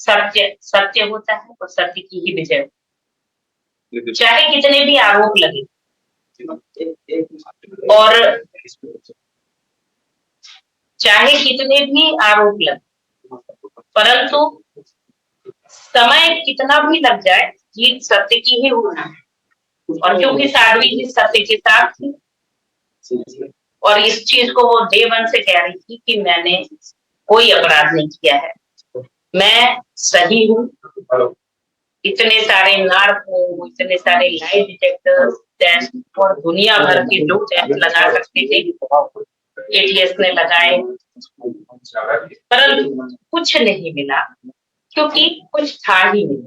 सत्य सत्य होता है और सत्य की ही विजय होती है। चाहे कितने भी आरोप लगे और चाहे कितने भी आरोप लगे, परंतु समय कितना भी लग जाए, जीत सत्य की ही होना है। और क्योंकि साध्वी जी सत्य के साथ थी और इस चीज को वो डे वन से कह रही थी कि मैंने कोई अपराध नहीं किया है, मैं सही हूँ। इतने सारे नार्क, इतने सारे लाई डिटेक्टर्स टेस्ट और दुनिया भर के जो टेस्ट लगा सकते थे एटीएस ने लगाए, परंतु कुछ नहीं मिला, क्योंकि कुछ था ही नहीं।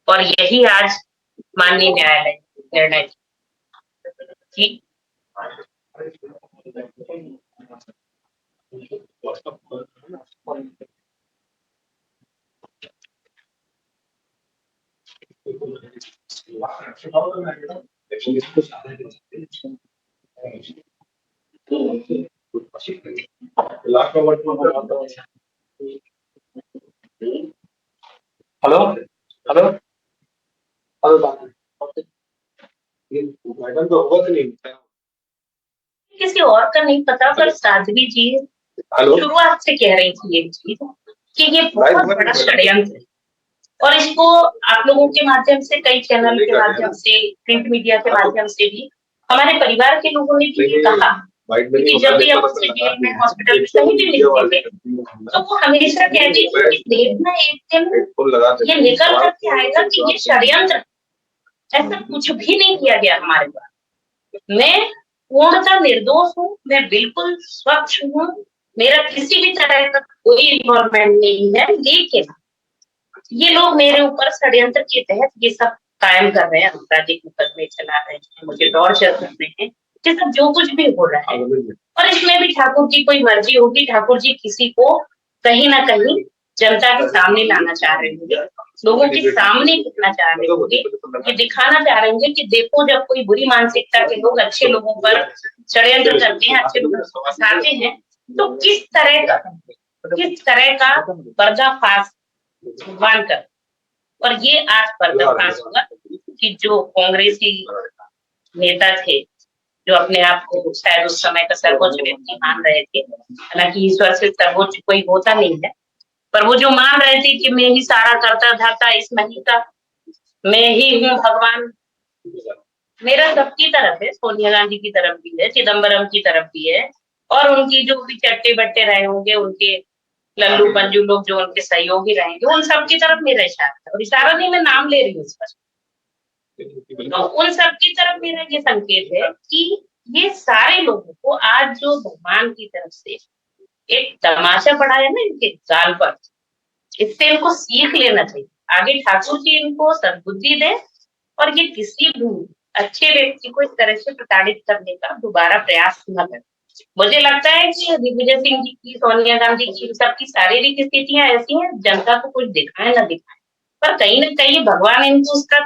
और यही आज माननीय न्यायालय निर्णय की हेलो हेलो मैडम तो होगा नहीं, किसी और का नहीं पता, पर साध्वी जी शुरुआत से कह रही थी एक चीज कि ये बहुत बड़ा षड्यंत्र है। और इसको आप लोगों के माध्यम से, कई चैनल के माध्यम से, प्रिंट मीडिया के माध्यम से भी हमारे परिवार के लोगों ने भी कहा कि जब भी हम उससे जेल में, हॉस्पिटल में कहीं भी मिलते थे, तो वो हमेशा कहती थी कि देखना एक दिन ये निकल करके आएगा कि ये षड्यंत्र, ऐसा कुछ भी नहीं किया गया हमारे द्वारा। मैं पूर्णतः निर्दोष हूँ, मैं बिल्कुल स्वच्छ हूँ, मेरा किसी भी तरह का कोई इन्वॉल्वमेंट नहीं है, लेकिन ये लोग मेरे ऊपर षड्यंत्र के तहत ये सब कायम कर रहे हैं, आपराधिक मुकदमे चला रहे हैं, मुझे टॉर्चर कर रहे हैं, ये सब जो कुछ भी हो रहा है। और इसमें भी ठाकुर जी कोई मर्जी होगी, ठाकुर जी किसी को कहीं ना कहीं जनता के सामने लाना चाह रहे होंगे, लोगों के सामने दिखना चाह रहे होंगे, ये दिखाना चाह रहे होंगे कि देखो जब कोई बुरी मानसिकता के लोग अच्छे लोगों पर षड्यंत्र करते हैं, अच्छे लोगों को फंसाते हैं, तो किस तरह का पर्दाफाश भगवान कर। और ये आज पर्दाफाश होगा कि जो कांग्रेसी नेता थे, जो अपने आप को शायद उस समय का सर्वोच्च व्यक्ति मान रहे थे, हालांकि ईश्वर से सर्वोच्च कोई होता नहीं है, पर वो जो मान रहे थे कि मैं ही सारा करता धाता इस नहीं का, मैं ही हूँ भगवान, मेरा सबकी तरफ है, सोनिया गांधी की तरफ भी है, चिदम्बरम की तरफ भी है, और उनकी जो भी चट्टे बट्टे रहे होंगे, उनके लल्लू पंजू लोग जो उनके सहयोगी रहेंगे, उन सबकी तरफ मेरा इशारा है। और इशारा नहीं, मैं नाम ले रही हूँ इस पर। तो उन सबकी तरफ मेरा ये संकेत है कि ये सारे लोगों को आज जो भगवान की तरफ से एक तमाशा पड़ा है ना इनके गाल पर, इससे इनको सीख लेना चाहिए। आगे ठाकुर जी इनको सद्बुद्धि दे और ये किसी भी अच्छे व्यक्ति को इस तरह से प्रताड़ित करने का दोबारा प्रयास न करें। मुझे लगता है कि दिग्विजय सिंह जी की, सोनिया गांधी की, सबकी शारीरिक स्थितियां ऐसी हैं, जनता को कुछ दिखाए ना दिखाए, पर कहीं ना कहीं भगवान इनको उसका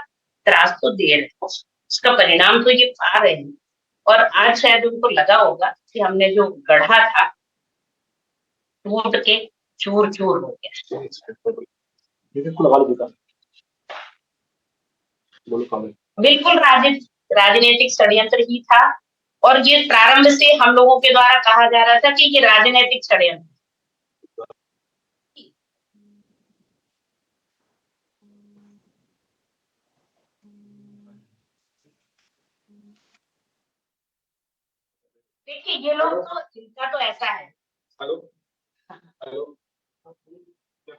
त्रास तो दे रहे हैं, उसका परिणाम तो ये पा रहे हैं। और आज शायद उनको लगा होगा कि हमने जो गढ़ा था टूट के चूर चूर हो गया। बिल्कुल राजनीतिक षड्यंत्र ही था, और ये प्रारंभ से हम लोगों के द्वारा कहा जा रहा था कि ये राजनीतिक षड्यंत्र। देखिए ये लोग तो, इनका तो ऐसा है। Hello hello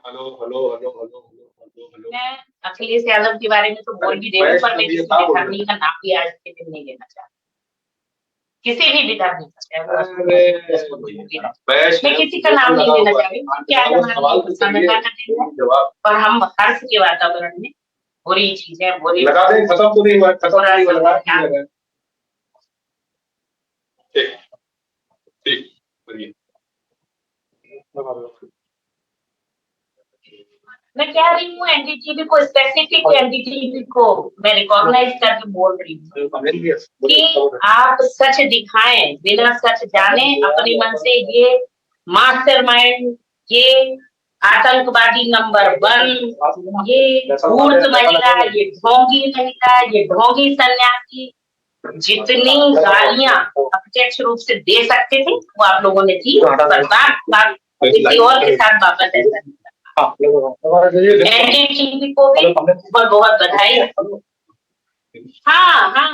hello hello hello hello, मैं अखिलेश यादव के बारे में तो बोल भी रही हूँ, पर मैं किसी भी धर्मी का नाम भी आज के दिन नहीं लेना चाहती, किसी भी धर्मी का, मैं किसी का नाम नहीं लेना चाह रही, क्योंकि आज हमारी संविधान का दिन है और हम हर्ष के वातावरण में बुरी चीजें, बुरी लगा दें, खत्म तो नहीं हुआ, खत्म नहीं हुआ, ठीक ठीक बोलिए। मैं कह रही हूँ एनडीटीवी को, स्पेसिफिक एनडीटीवी को मैं रिकॉग्नाइज करके बोल रही हूँ कि आप सच दिखाएं, बिना सच जाने अपने मन से ये मास्टरमाइंड, ये आतंकवादी नंबर 1, ये धूर्त महिला, ये ढोंगी महिला, ये ढोंगी सन्यासी, जितनी गालियां अप्रत्यक्ष रूप से दे सकते थे वो आप लोगों ने दी, बर्बाद किसी और के साथ वापस ऐसा एनडीटीवी को भी बहुत बहुत बधाई। हाँ हाँ